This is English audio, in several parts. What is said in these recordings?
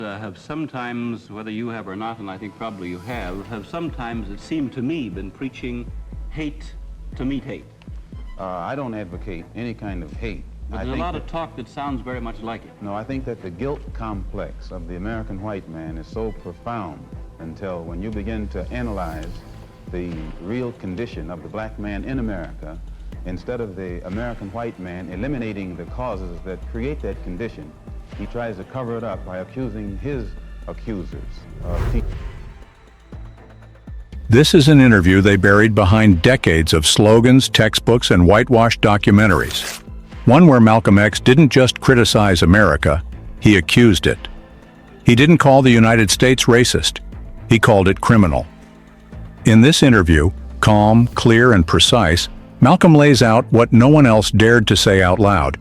Have sometimes, whether you have or not, and I think probably you have sometimes, it seemed to me, been preaching hate to meet hate. I don't advocate any kind of hate. But there's a lot of talk that sounds very much like it. No, I think that the guilt complex of the American white man is so profound until when you begin to analyze the real condition of the black man in America, instead of the American white man eliminating the causes that create that condition, he tries to cover it up by accusing his accusers of This is an interview they buried behind decades of slogans, textbooks, and whitewashed documentaries. One where Malcolm X didn't just criticize America, he accused it. He didn't call the United States racist, he called it criminal. In this interview, calm, clear, and precise, Malcolm lays out what no one else dared to say out loud,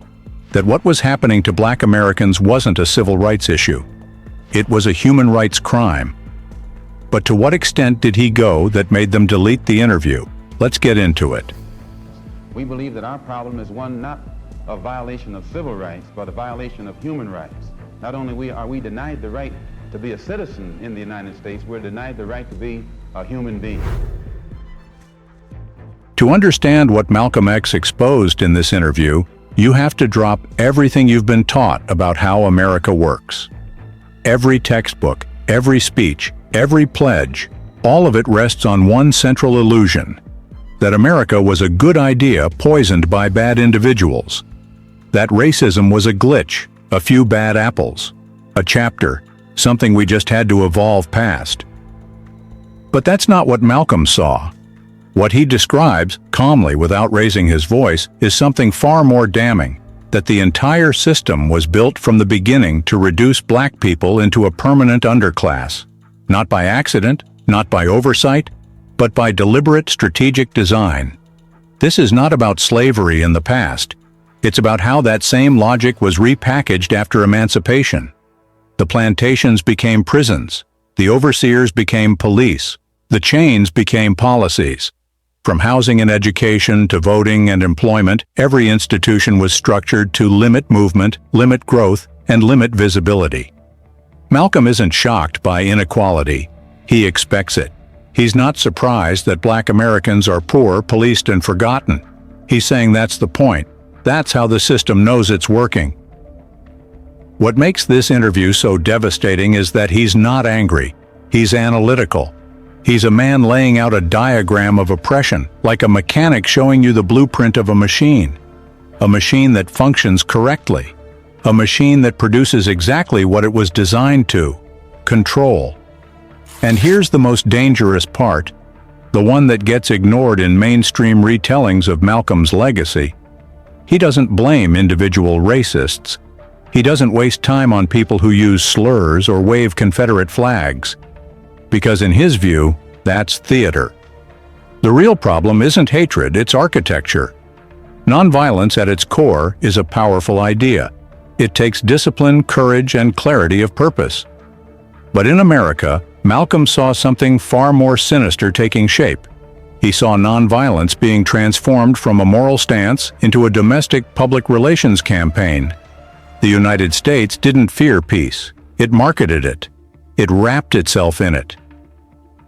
that what was happening to black Americans wasn't a civil rights issue. It was a human rights crime. But to what extent did he go that made them delete the interview? Let's get into it. We believe that our problem is one not a violation of civil rights, but a violation of human rights. Not only are we denied the right to be a citizen in the United States, we're denied the right to be a human being. To understand what Malcolm X exposed in this interview, you have to drop everything you've been taught about how America works. Every textbook, every speech, every pledge, all of it rests on one central illusion, that America was a good idea poisoned by bad individuals, that racism was a glitch, a few bad apples, a chapter, something we just had to evolve past. But that's not what Malcolm saw. What he describes, calmly without raising his voice, is something far more damning, that the entire system was built from the beginning to reduce black people into a permanent underclass, not by accident, not by oversight, but by deliberate strategic design. This is not about slavery in the past. It's about how that same logic was repackaged after emancipation. The plantations became prisons, the overseers became police, the chains became policies. From housing and education to voting and employment, every institution was structured to limit movement, limit growth, and limit visibility. Malcolm isn't shocked by inequality. He expects it. He's not surprised that black Americans are poor, policed, and forgotten. He's saying that's the point. That's how the system knows it's working. What makes this interview so devastating is that he's not angry. He's analytical. He's a man laying out a diagram of oppression, like a mechanic showing you the blueprint of a machine that functions correctly, a machine that produces exactly what it was designed to: control. And here's the most dangerous part, the one that gets ignored in mainstream retellings of Malcolm's legacy. He doesn't blame individual racists. He doesn't waste time on people who use slurs or wave Confederate flags, because in his view, that's theater. The real problem isn't hatred, it's architecture. Nonviolence at its core is a powerful idea. It takes discipline, courage, and clarity of purpose. But in America, Malcolm saw something far more sinister taking shape. He saw nonviolence being transformed from a moral stance into a domestic public relations campaign. The United States didn't fear peace. It marketed it. It wrapped itself in it.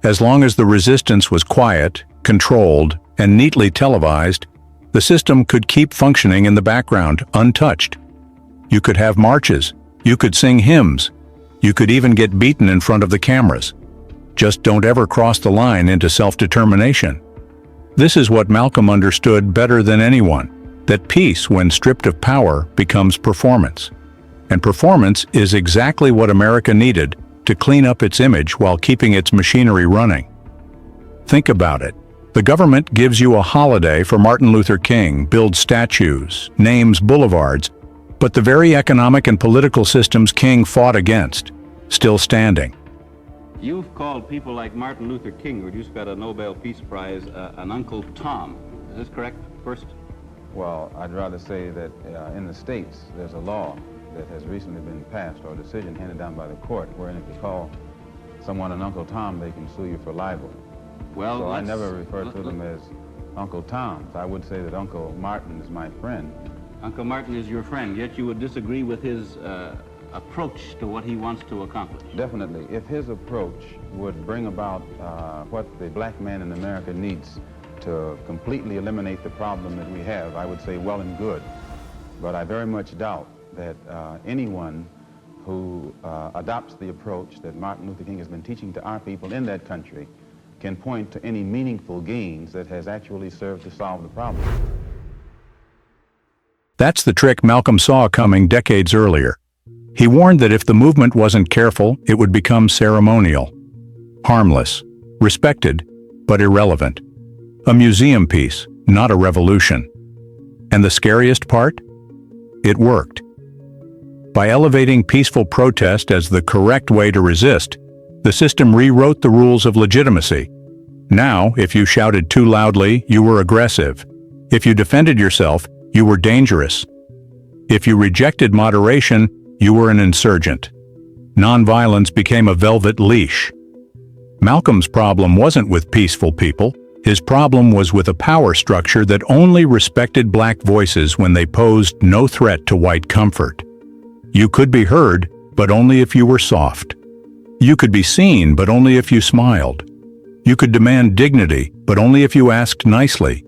As long as the resistance was quiet, controlled, and neatly televised, the system could keep functioning in the background, untouched. You could have marches. You could sing hymns. You could even get beaten in front of the cameras. Just don't ever cross the line into self-determination. This is what Malcolm understood better than anyone, that peace, when stripped of power, becomes performance. And performance is exactly what America needed to clean up its image while keeping its machinery running. Think about it. The government gives you a holiday for Martin Luther King, builds statues, names boulevards, but the very economic and political systems King fought against, still standing. You've called people like Martin Luther King, who just got a Nobel Peace Prize, an Uncle Tom. Is this correct, first? Well, I'd rather say that in the States, there's a law that has recently been passed, or a decision handed down by the court, wherein if you call someone an Uncle Tom, they can sue you for libel. Well, so I never refer to them as Uncle Toms. I would say that Uncle Martin is my friend. Uncle Martin is your friend, yet you would disagree with his approach to what he wants to accomplish? Definitely. If his approach would bring about what the black man in America needs to completely eliminate the problem that we have, I would say well and good. But I very much doubt that anyone who adopts the approach that Martin Luther King has been teaching to our people in that country can point to any meaningful gains that has actually served to solve the problem. That's the trick Malcolm saw coming decades earlier. He warned that if the movement wasn't careful, it would become ceremonial, harmless, respected, but irrelevant. A museum piece, not a revolution. And the scariest part? It worked. By elevating peaceful protest as the correct way to resist, the system rewrote the rules of legitimacy. Now, if you shouted too loudly, you were aggressive. If you defended yourself, you were dangerous. If you rejected moderation, you were an insurgent. Nonviolence became a velvet leash. Malcolm's problem wasn't with peaceful people. His problem was with a power structure that only respected black voices when they posed no threat to white comfort. You could be heard, but only if you were soft. You could be seen, but only if you smiled. You could demand dignity, but only if you asked nicely.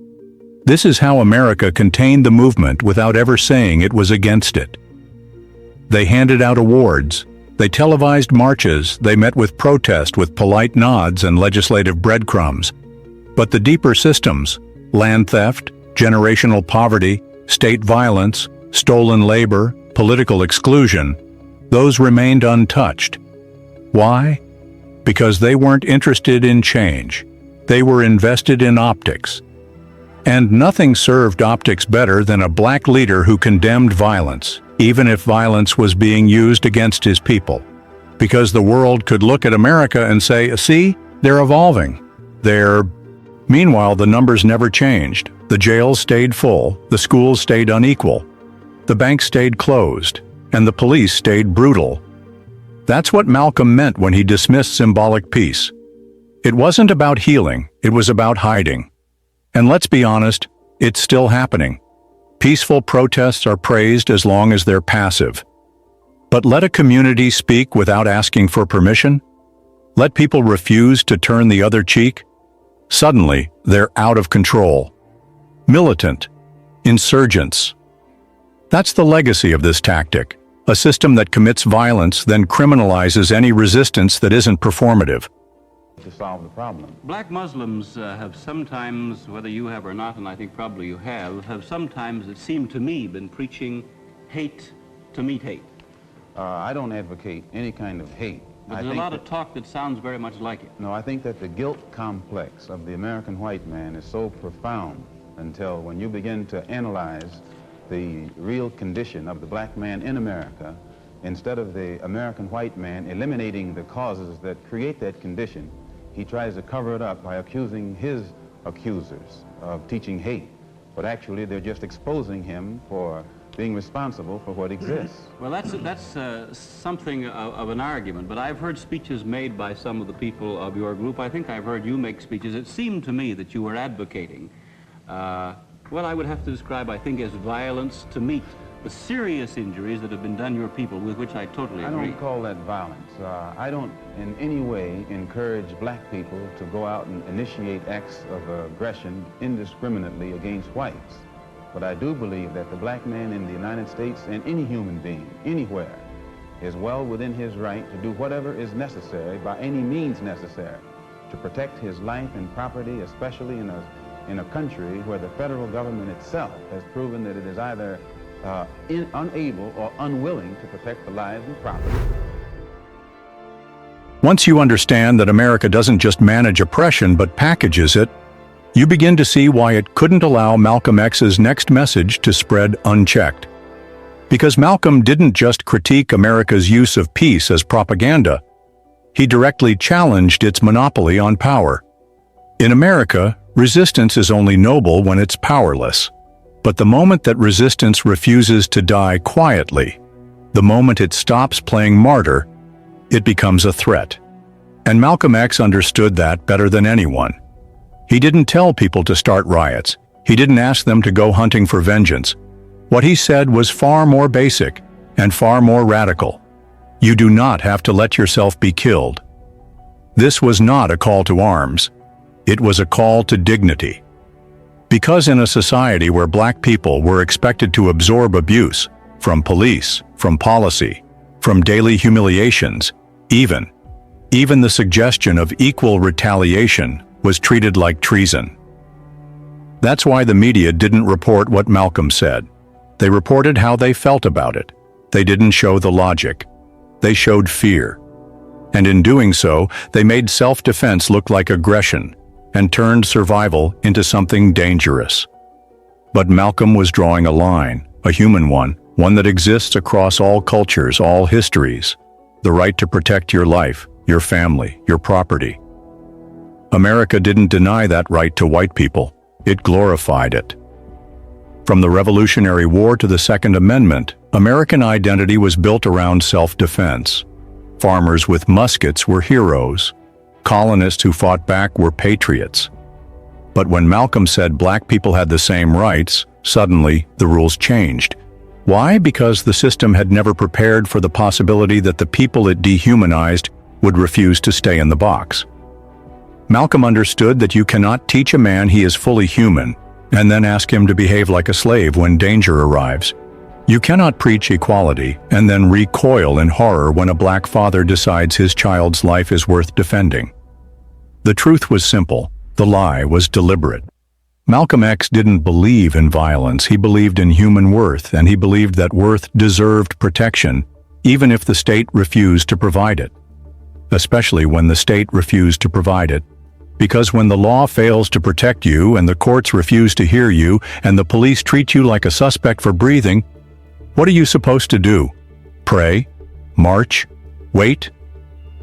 This is how America contained the movement without ever saying it was against it. They handed out awards. They televised marches. They met with protest with polite nods and legislative breadcrumbs. But the deeper systems, land theft, generational poverty, state violence, stolen labor, political exclusion, those remained untouched. Why? Because they weren't interested in change. They were invested in optics. And nothing served optics better than a black leader who condemned violence, even if violence was being used against his people. Because the world could look at America and say, see, they're evolving. Meanwhile, the numbers never changed. The jails stayed full, the schools stayed unequal, the banks stayed closed, and the police stayed brutal. That's what Malcolm meant when he dismissed symbolic peace. It wasn't about healing, it was about hiding. And let's be honest, it's still happening. Peaceful protests are praised as long as they're passive. But let a community speak without asking for permission? Let people refuse to turn the other cheek? Suddenly, they're out of control. Militant. Insurgents. That's the legacy of this tactic, a system that commits violence, then criminalizes any resistance that isn't performative. To solve the problem. Black Muslims have sometimes, whether you have or not, and I think probably you have sometimes, it seemed to me, been preaching hate to meet hate. I don't advocate any kind of hate. But there's a lot of talk that sounds very much like it. No, I think that the guilt complex of the American white man is so profound until when you begin to analyze the real condition of the black man in America, instead of the American white man eliminating the causes that create that condition, he tries to cover it up by accusing his accusers of teaching hate. But actually, they're just exposing him for being responsible for what exists. Well, that's something of an argument, but I've heard speeches made by some of the people of your group. I think I've heard you make speeches. It seemed to me that you were advocating, well, I would have to describe, I think, as violence to meet the serious injuries that have been done your people, with which I totally agree. I don't call that violence. I don't in any way encourage black people to go out and initiate acts of aggression indiscriminately against whites. But I do believe that the black man in the United States and any human being, anywhere, is well within his right to do whatever is necessary by any means necessary to protect his life and property, especially in a country where the federal government itself has proven that it is either unable or unwilling to protect the lives and property. Once you understand that America doesn't just manage oppression but packages it, you begin to see why it couldn't allow Malcolm X's next message to spread unchecked. Because Malcolm didn't just critique America's use of peace as propaganda, he directly challenged its monopoly on power. In America, resistance is only noble when it's powerless. But the moment that resistance refuses to die quietly, the moment it stops playing martyr, it becomes a threat. And Malcolm X understood that better than anyone. He didn't tell people to start riots. He didn't ask them to go hunting for vengeance. What he said was far more basic and far more radical. You do not have to let yourself be killed. This was not a call to arms. It was a call to dignity. Because in a society where black people were expected to absorb abuse from police, from policy, from daily humiliations, even the suggestion of equal retaliation was treated like treason. That's why the media didn't report what Malcolm said. They reported how they felt about it. They didn't show the logic. They showed fear. And in doing so, they made self-defense look like aggression and turned survival into something dangerous. But Malcolm was drawing a line, a human one that exists across all cultures, all histories. The right to protect your life, your family, your property. America didn't deny that right to white people. It glorified it. From the Revolutionary War to the Second Amendment, American identity was built around self-defense. Farmers with muskets were heroes. Colonists who fought back were patriots. But when Malcolm said black people had the same rights, suddenly the rules changed. Why? Because the system had never prepared for the possibility that the people it dehumanized would refuse to stay in the box. Malcolm understood that you cannot teach a man he is fully human and then ask him to behave like a slave when danger arrives. You cannot preach equality and then recoil in horror when a black father decides his child's life is worth defending. The truth was simple. The lie was deliberate. Malcolm X didn't believe in violence. He believed in human worth, and he believed that worth deserved protection, even if the state refused to provide it. Especially when the state refused to provide it. Because when the law fails to protect you and the courts refuse to hear you and the police treat you like a suspect for breathing, what are you supposed to do? Pray? March? Wait?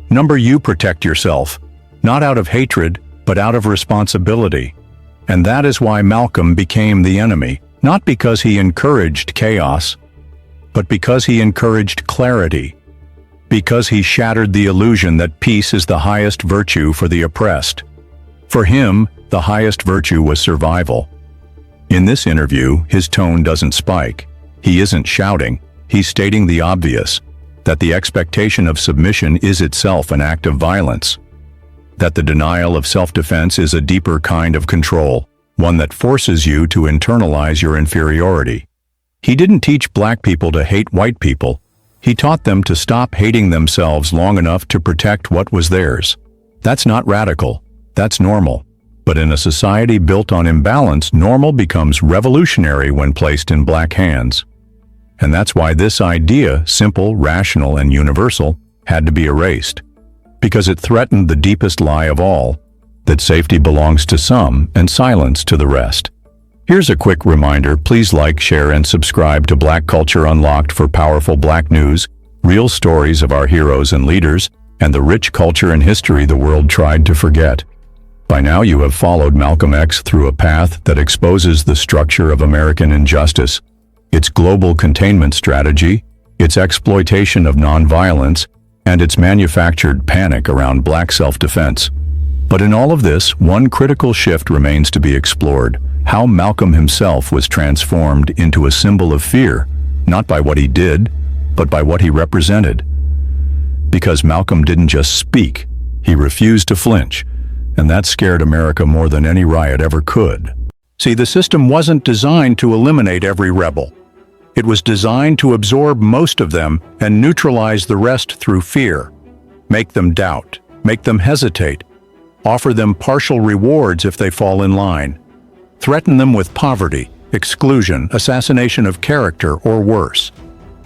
You protect yourself, not out of hatred, but out of responsibility. And that is why Malcolm became the enemy, not because he encouraged chaos, but because he encouraged clarity, because he shattered the illusion that peace is the highest virtue for the oppressed. For him, the highest virtue was survival. In this interview, his tone doesn't spike. He isn't shouting, he's stating the obvious, that the expectation of submission is itself an act of violence, that the denial of self-defense is a deeper kind of control, one that forces you to internalize your inferiority. He didn't teach black people to hate white people. He taught them to stop hating themselves long enough to protect what was theirs. That's not radical. That's normal. But in a society built on imbalance, normal becomes revolutionary when placed in black hands. And that's why this idea, simple, rational, and universal, had to be erased. Because it threatened the deepest lie of all, that safety belongs to some and silence to the rest. Here's a quick reminder, please like, share, and subscribe to Black Culture Unlocked for powerful black news, real stories of our heroes and leaders, and the rich culture and history the world tried to forget. By now you have followed Malcolm X through a path that exposes the structure of American injustice, its global containment strategy, its exploitation of nonviolence, and its manufactured panic around black self-defense. But in all of this, one critical shift remains to be explored: how Malcolm himself was transformed into a symbol of fear, not by what he did, but by what he represented. Because Malcolm didn't just speak, he refused to flinch, and that scared America more than any riot ever could. See, the system wasn't designed to eliminate every rebel. It was designed to absorb most of them and neutralize the rest through fear. Make them doubt, make them hesitate, offer them partial rewards if they fall in line, threaten them with poverty, exclusion, assassination of character, or worse.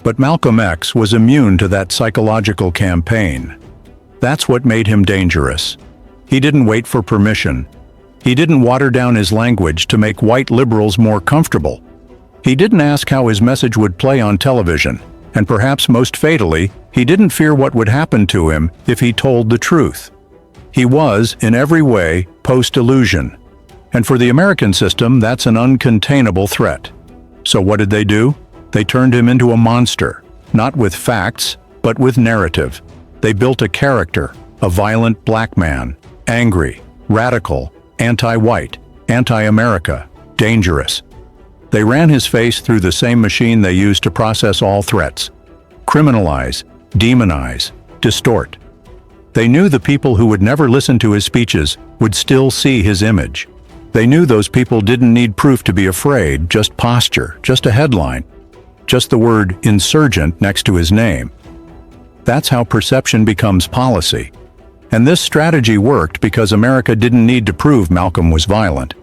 But Malcolm X was immune to that psychological campaign. That's what made him dangerous. He didn't wait for permission. He didn't water down his language to make white liberals more comfortable. He didn't ask how his message would play on television, and perhaps most fatally, he didn't fear what would happen to him if he told the truth. He was, in every way, post-illusion. And for the American system, that's an uncontainable threat. So what did they do? They turned him into a monster, not with facts, but with narrative. They built a character, a violent black man, angry, radical, anti-white, anti-America, dangerous. They ran his face through the same machine they used to process all threats. Criminalize, demonize, distort. They knew the people who would never listen to his speeches would still see his image. They knew those people didn't need proof to be afraid, just posture, just a headline, just the word insurgent next to his name. That's how perception becomes policy. And this strategy worked because America didn't need to prove Malcolm was violent.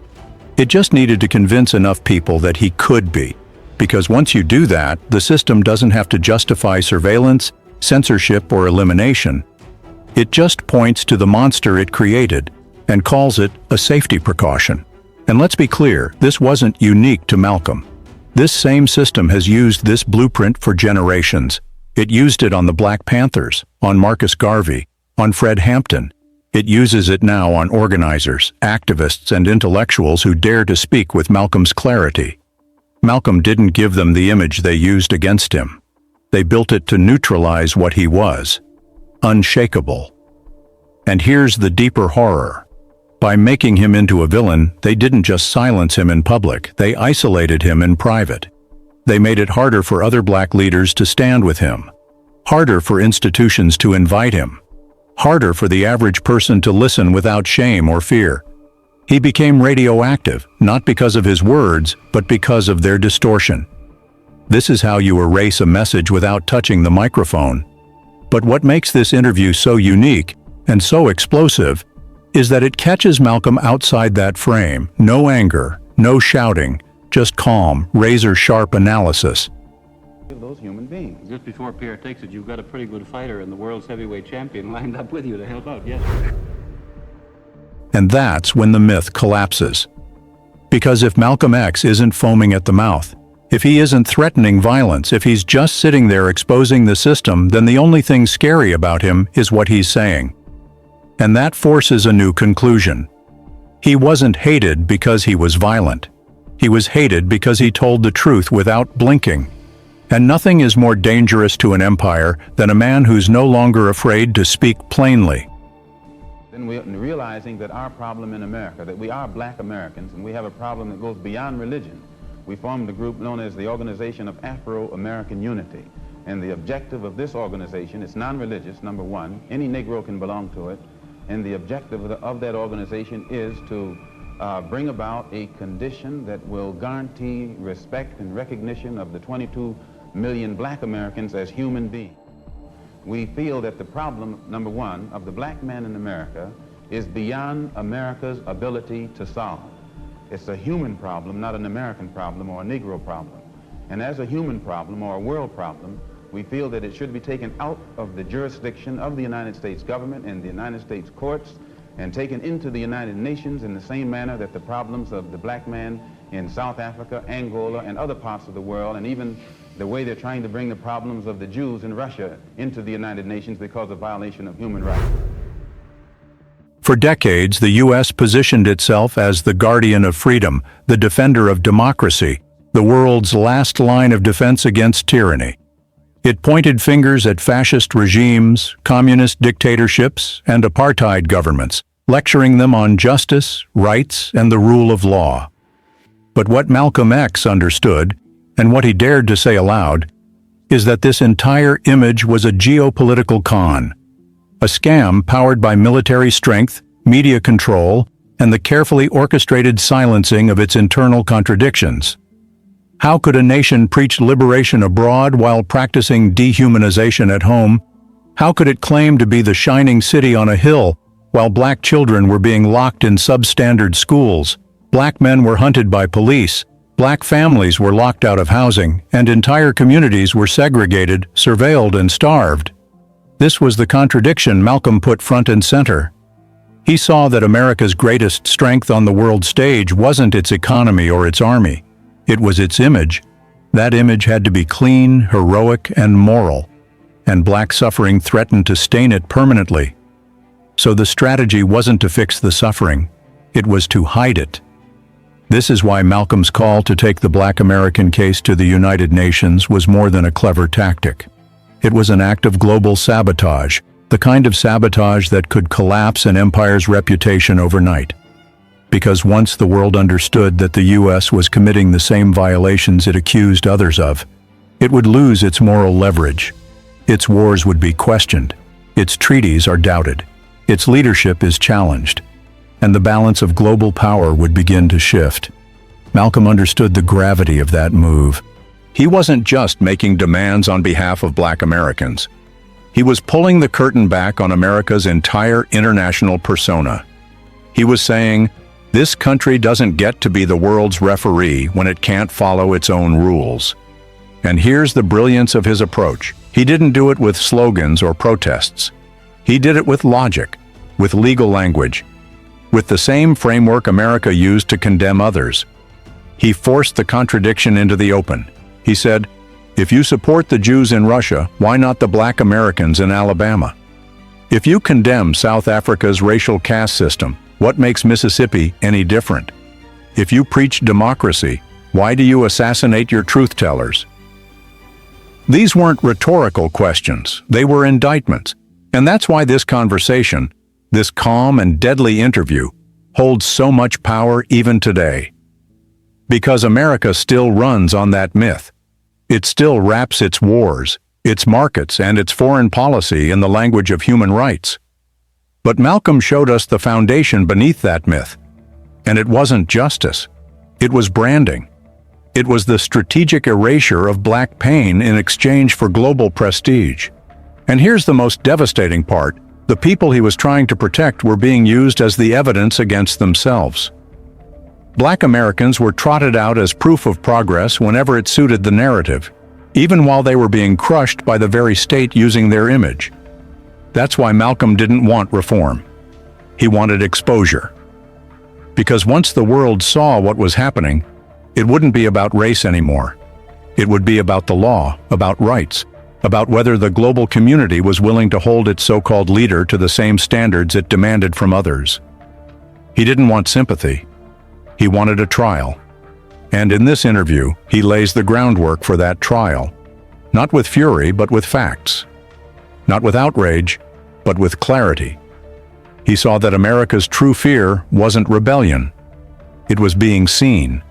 It just needed to convince enough people that he could be. Because once you do that, the system doesn't have to justify surveillance, censorship, or elimination. It just points to the monster it created and calls it a safety precaution. And let's be clear, this wasn't unique to Malcolm. This same system has used this blueprint for generations. It used it on the Black Panthers, on Marcus Garvey, on Fred Hampton. It uses it now on organizers, activists, and intellectuals who dare to speak with Malcolm's clarity. Malcolm didn't give them the image they used against him. They built it to neutralize what he was. Unshakable. And here's the deeper horror. By making him into a villain, they didn't just silence him in public, they isolated him in private. They made it harder for other black leaders to stand with him. Harder for institutions to invite him. Harder for the average person to listen without shame or fear. He became radioactive, not because of his words, but because of their distortion. This is how you erase a message without touching the microphone. But what makes this interview so unique and so explosive is that it catches Malcolm outside that frame. No anger, no shouting, just calm, razor-sharp analysis. Those human beings. Just before Pierre takes it, you've got a pretty good fighter and the world's heavyweight champion lined up with you to help out, yes. And that's when the myth collapses. Because if Malcolm X isn't foaming at the mouth, if he isn't threatening violence, if he's just sitting there exposing the system, then the only thing scary about him is what he's saying. And that forces a new conclusion. He wasn't hated because he was violent. He was hated because he told the truth without blinking. And nothing is more dangerous to an empire than a man who's no longer afraid to speak plainly. Then we're realizing that our problem in America, that we are black Americans, and we have a problem that goes beyond religion. We formed a group known as the Organization of Afro-American Unity. And the objective of this organization is non-religious, number one. Any Negro can belong to it. And the objective of that organization is to bring about a condition that will guarantee respect and recognition of the 22 million black Americans as human beings. We feel that the problem, number one, of the black man in America is beyond America's ability to solve. It's a human problem, not an American problem or a Negro problem. And as a human problem or a world problem, we feel that it should be taken out of the jurisdiction of the United States government and the United States courts and taken into the United Nations in the same manner that the problems of the black man in South Africa, Angola, and other parts of the world, and even the way they're trying to bring the problems of the Jews in Russia into the United Nations because of violation of human rights. For decades, the U.S. positioned itself as the guardian of freedom, the defender of democracy, the world's last line of defense against tyranny. It pointed fingers at fascist regimes, communist dictatorships, and apartheid governments, lecturing them on justice, rights, and the rule of law. But what Malcolm X understood, and what he dared to say aloud, is that this entire image was a geopolitical con, a scam powered by military strength, media control, and the carefully orchestrated silencing of its internal contradictions. How could a nation preach liberation abroad while practicing dehumanization at home? How could it claim to be the shining city on a hill while black children were being locked in substandard schools, black men were hunted by police, black families were locked out of housing, and entire communities were segregated, surveilled, and starved? This was the contradiction Malcolm put front and center. He saw that America's greatest strength on the world stage wasn't its economy or its army. It was its image. That image had to be clean, heroic, and moral, and black suffering threatened to stain it permanently. So the strategy wasn't to fix the suffering, it was to hide it. This is why Malcolm's call to take the black American case to the United Nations was more than a clever tactic. It was an act of global sabotage, the kind of sabotage that could collapse an empire's reputation overnight. Because once the world understood that the U.S. was committing the same violations it accused others of, it would lose its moral leverage. its wars would be questioned, its treaties are doubted, its leadership is challenged, and the balance of global power would begin to shift. Malcolm understood the gravity of that move. He wasn't just making demands on behalf of Black Americans. He was pulling the curtain back on America's entire international persona. He was saying, this country doesn't get to be the world's referee when it can't follow its own rules. And here's the brilliance of his approach. He didn't do it with slogans or protests. He did it with logic, with legal language, with the same framework America used to condemn others. He forced the contradiction into the open. He said, if you support the Jews in Russia, why not the Black Americans in Alabama? If you condemn South Africa's racial caste system, what makes Mississippi any different? If you preach democracy, why do you assassinate your truth-tellers? These weren't rhetorical questions, they were indictments. And that's why this conversation, this calm and deadly interview, holds so much power even today. Because America still runs on that myth. It still wraps its wars, its markets, and its foreign policy in the language of human rights. But Malcolm showed us the foundation beneath that myth. And it wasn't justice. It was branding. It was the strategic erasure of Black pain in exchange for global prestige. And here's the most devastating part. The people he was trying to protect were being used as the evidence against themselves. Black Americans were trotted out as proof of progress whenever it suited the narrative, even while they were being crushed by the very state using their image. That's why Malcolm didn't want reform. He wanted exposure. Because once the world saw what was happening, it wouldn't be about race anymore. It would be about the law, about rights, about whether the global community was willing to hold its so-called leader to the same standards it demanded from others. He didn't want sympathy. He wanted a trial. And in this interview, he lays the groundwork for that trial. Not with fury, but with facts. Not with outrage, but with clarity. He saw that America's true fear wasn't rebellion. It was being seen.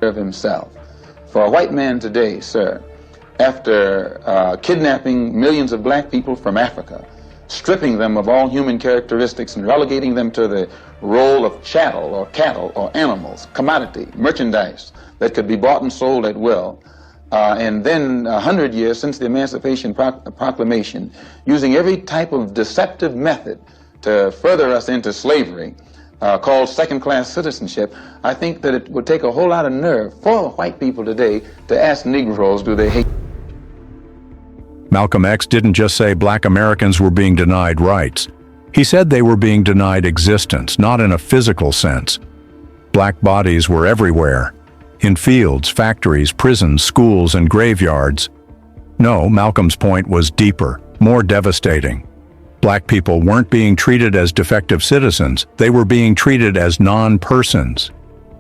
Of himself. For a white man today, sir, after kidnapping millions of black people from Africa, stripping them of all human characteristics and relegating them to the role of chattel or cattle or animals, commodity, merchandise that could be bought and sold at will, and then 100 years since the Emancipation Proclamation, using every type of deceptive method to further us into slavery, called second-class citizenship, I think that it would take a whole lot of nerve for white people today to ask Negroes, do they hate? Malcolm X didn't just say Black Americans were being denied rights. He said they were being denied existence, not in a physical sense. Black bodies were everywhere, in fields, factories, prisons, schools, and graveyards. No, Malcolm's point was deeper, more devastating. Black people weren't being treated as defective citizens, they were being treated as non-persons.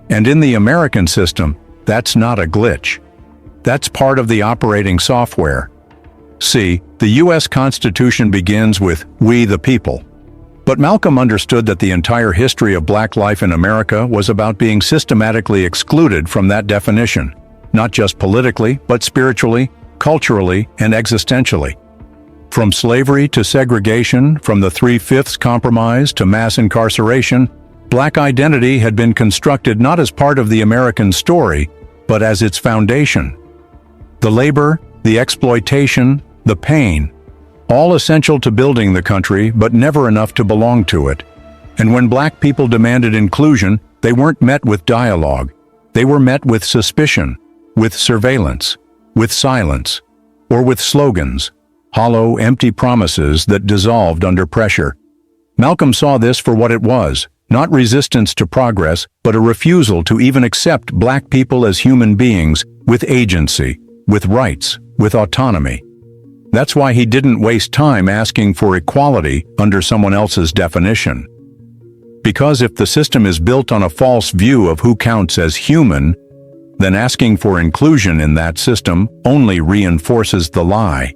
And in the American system, that's not a glitch. That's part of the operating software. See, the U.S. Constitution begins with "We the people." But Malcolm understood that the entire history of Black life in America was about being systematically excluded from that definition, not just politically, but spiritually, culturally, and existentially. From slavery to segregation, from the 3/5 compromise to mass incarceration, Black identity had been constructed not as part of the American story, but as its foundation. The labor, the exploitation, the pain, all essential to building the country, but never enough to belong to it. And when Black people demanded inclusion, they weren't met with dialogue. They were met with suspicion, with surveillance, with silence, or with slogans, hollow, empty promises that dissolved under pressure. Malcolm saw this for what it was, not resistance to progress, but a refusal to even accept Black people as human beings with agency, with rights, with autonomy. That's why he didn't waste time asking for equality under someone else's definition. Because if the system is built on a false view of who counts as human, then asking for inclusion in that system only reinforces the lie.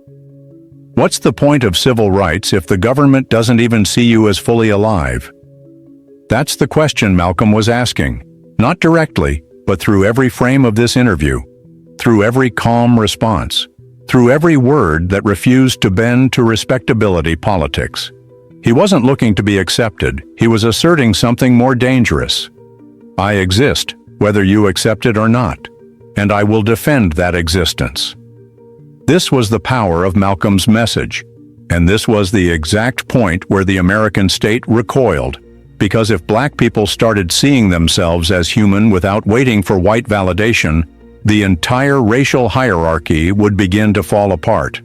What's the point of civil rights if the government doesn't even see you as fully alive? That's the question Malcolm was asking, not directly, but through every frame of this interview, through every calm response, through every word that refused to bend to respectability politics. He wasn't looking to be accepted, he was asserting something more dangerous. I exist, whether you accept it or not, and I will defend that existence. This was the power of Malcolm's message, and this was the exact point where the American state recoiled, because if black people started seeing themselves as human without waiting for white validation, the entire racial hierarchy would begin to fall apart.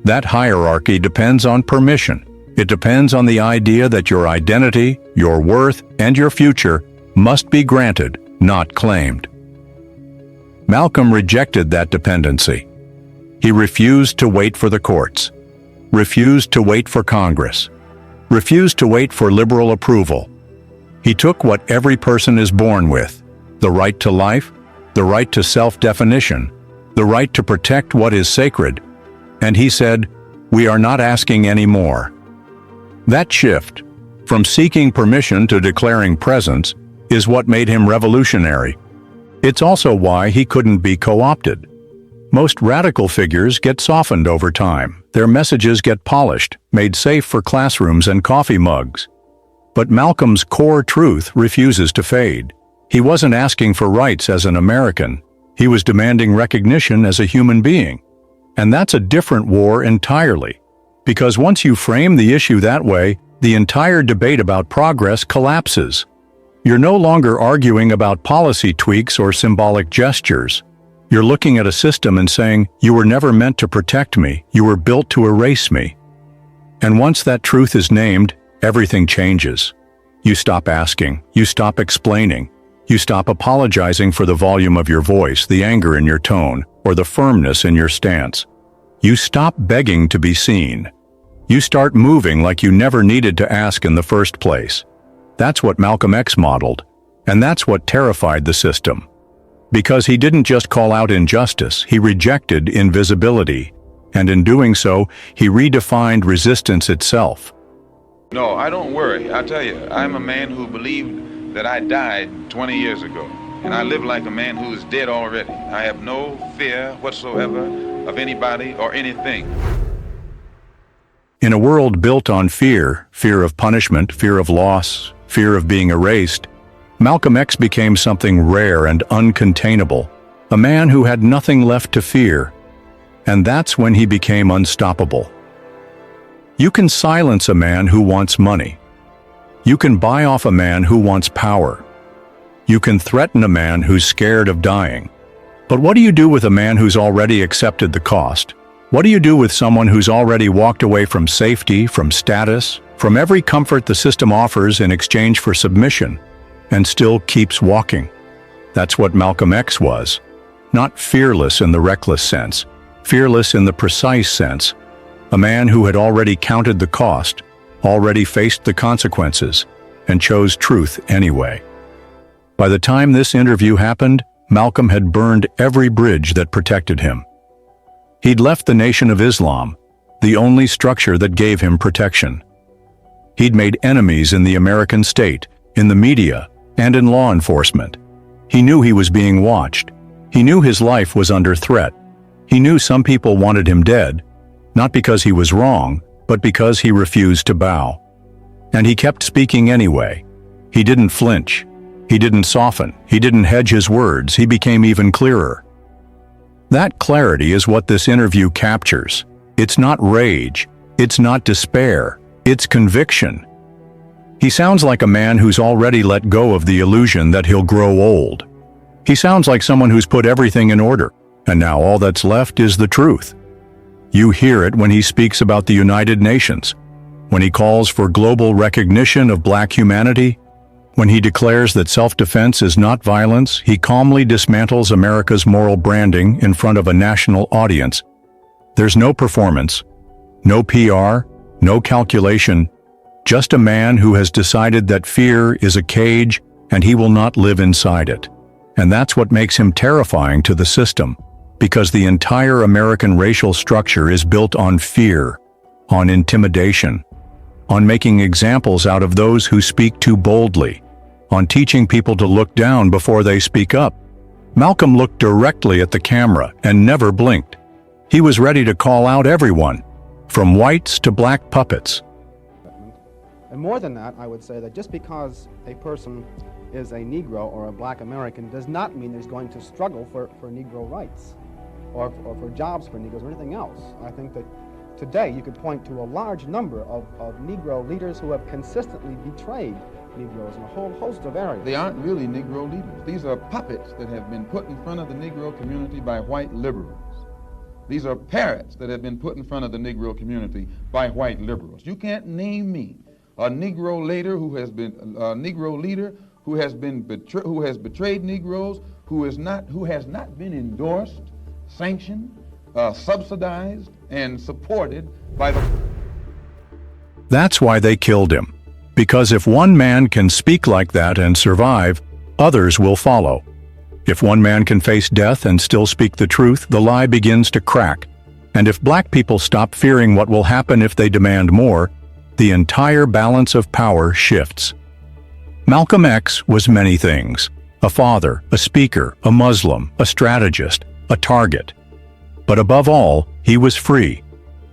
That hierarchy depends on permission. It depends on the idea that your identity, your worth, and your future must be granted, not claimed. Malcolm rejected that dependency. He refused to wait for the courts, refused to wait for Congress, refused to wait for liberal approval. He took what every person is born with, the right to life, the right to self-definition, the right to protect what is sacred, and he said, "We are not asking any more." That shift, from seeking permission to declaring presence, is what made him revolutionary. It's also why he couldn't be co-opted. Most radical figures get softened over time. Their messages get polished, made safe for classrooms and coffee mugs. But Malcolm's core truth refuses to fade. He wasn't asking for rights as an American. He was demanding recognition as a human being. And that's a different war entirely. Because once you frame the issue that way, the entire debate about progress collapses. You're no longer arguing about policy tweaks or symbolic gestures. You're looking at a system and saying, "You were never meant to protect me, you were built to erase me." And once that truth is named, everything changes. You stop asking, you stop explaining, you stop apologizing for the volume of your voice, the anger in your tone, or the firmness in your stance. You stop begging to be seen. You start moving like you never needed to ask in the first place. That's what Malcolm X modeled, and that's what terrified the system. Because he didn't just call out injustice, he rejected invisibility, and in doing so, he redefined resistance itself. No, I don't worry. I tell you, I'm a man who believed that I died 20 years ago, and I live like a man who is dead already. I have no fear whatsoever of anybody or anything. In a world built on fear, fear of punishment, fear of loss, fear of being erased, Malcolm X became something rare and uncontainable, a man who had nothing left to fear. And that's when he became unstoppable. You can silence a man who wants money. You can buy off a man who wants power. You can threaten a man who's scared of dying. But what do you do with a man who's already accepted the cost? What do you do with someone who's already walked away from safety, from status, from every comfort the system offers in exchange for submission, and still keeps walking? That's what Malcolm X was. Not fearless in the reckless sense, fearless in the precise sense. A man who had already counted the cost, already faced the consequences, and chose truth anyway. By the time this interview happened, Malcolm had burned every bridge that protected him. He'd left the Nation of Islam, the only structure that gave him protection. He'd made enemies in the American state, in the media, and in law enforcement. He knew he was being watched. He knew his life was under threat. He knew some people wanted him dead, not because he was wrong, but because he refused to bow. And he kept speaking anyway. He didn't flinch. He didn't soften. He didn't hedge his words. He became even clearer. That clarity is what this interview captures. It's not rage. It's not despair. It's conviction. He sounds like a man who's already let go of the illusion that he'll grow old. He sounds like someone who's put everything in order, and now all that's left is the truth. You hear it when he speaks about the United Nations, when he calls for global recognition of black humanity, when he declares that self-defense is not violence. He calmly dismantles America's moral branding in front of a national audience. There's no performance, no PR, no calculation, just a man who has decided that fear is a cage and he will not live inside it. And that's what makes him terrifying to the system, because the entire American racial structure is built on fear, on intimidation, on making examples out of those who speak too boldly, on teaching people to look down before they speak up. Malcolm looked directly at the camera and never blinked. He was ready to call out everyone, from whites to black puppets. And more than that, I would say that just because a person is a Negro or a black American does not mean there's going to struggle for Negro rights or for jobs for Negroes or anything else. I think that today you could point to a large number of Negro leaders who have consistently betrayed Negroes in a whole host of areas. They aren't really Negro leaders. These are puppets that have been put in front of the Negro community by white liberals. These are parrots that have been put in front of the Negro community by white liberals. You can't name me a Negro leader who has been betrayed Negroes, who has not been endorsed, sanctioned, subsidized, and supported by the... That's why they killed him. Because if one man can speak like that and survive, others will follow. If one man can face death and still speak the truth, the lie begins to crack. And if black people stop fearing what will happen if they demand more, the entire balance of power shifts. Malcolm X was many things: a father, a speaker, a Muslim, a strategist, a target. But above all, he was free.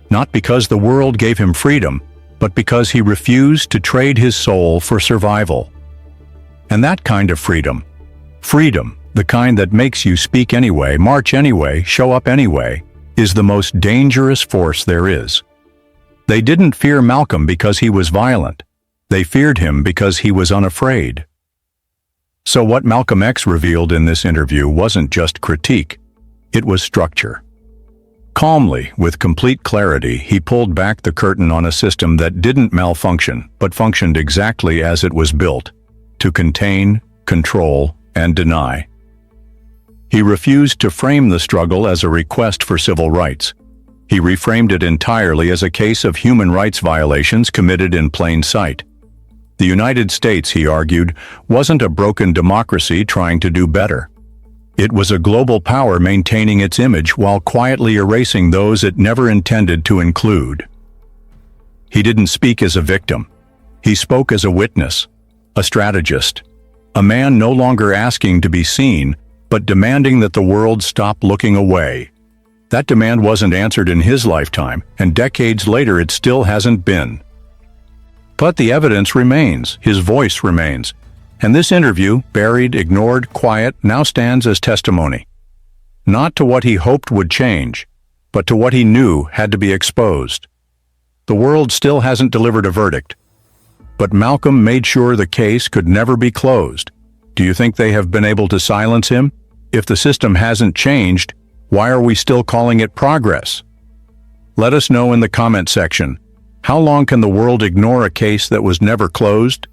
Not because the world gave him freedom, but because he refused to trade his soul for survival. And that kind of freedom, the kind that makes you speak anyway, march anyway, show up anyway, is the most dangerous force there is. They didn't fear Malcolm because he was violent. They feared him because he was unafraid. So what Malcolm X revealed in this interview wasn't just critique, it was structure. Calmly, with complete clarity, he pulled back the curtain on a system that didn't malfunction, but functioned exactly as it was built, to contain, control, and deny. He refused to frame the struggle as a request for civil rights. He reframed it entirely as a case of human rights violations committed in plain sight. The United States, he argued, wasn't a broken democracy trying to do better. It was a global power maintaining its image while quietly erasing those it never intended to include. He didn't speak as a victim. He spoke as a witness, a strategist, a man no longer asking to be seen, but demanding that the world stop looking away. That demand wasn't answered in his lifetime, and decades later it still hasn't been. But the evidence remains, his voice remains. And this interview, buried, ignored, quiet, now stands as testimony. Not to what he hoped would change, but to what he knew had to be exposed. The world still hasn't delivered a verdict, but Malcolm made sure the case could never be closed. Do you think they have been able to silence him? If the system hasn't changed, why are we still calling it progress? Let us know in the comment section. How long can the world ignore a case that was never closed?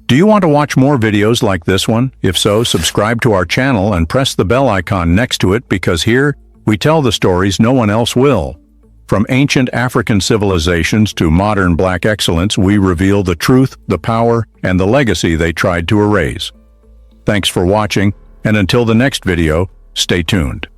Do you want to watch more videos like this one? If so, subscribe to our channel and press the bell icon next to it, because here, we tell the stories no one else will. From ancient African civilizations to modern black excellence, we reveal the truth, the power, and the legacy they tried to erase. Thanks for watching, and until the next video, stay tuned.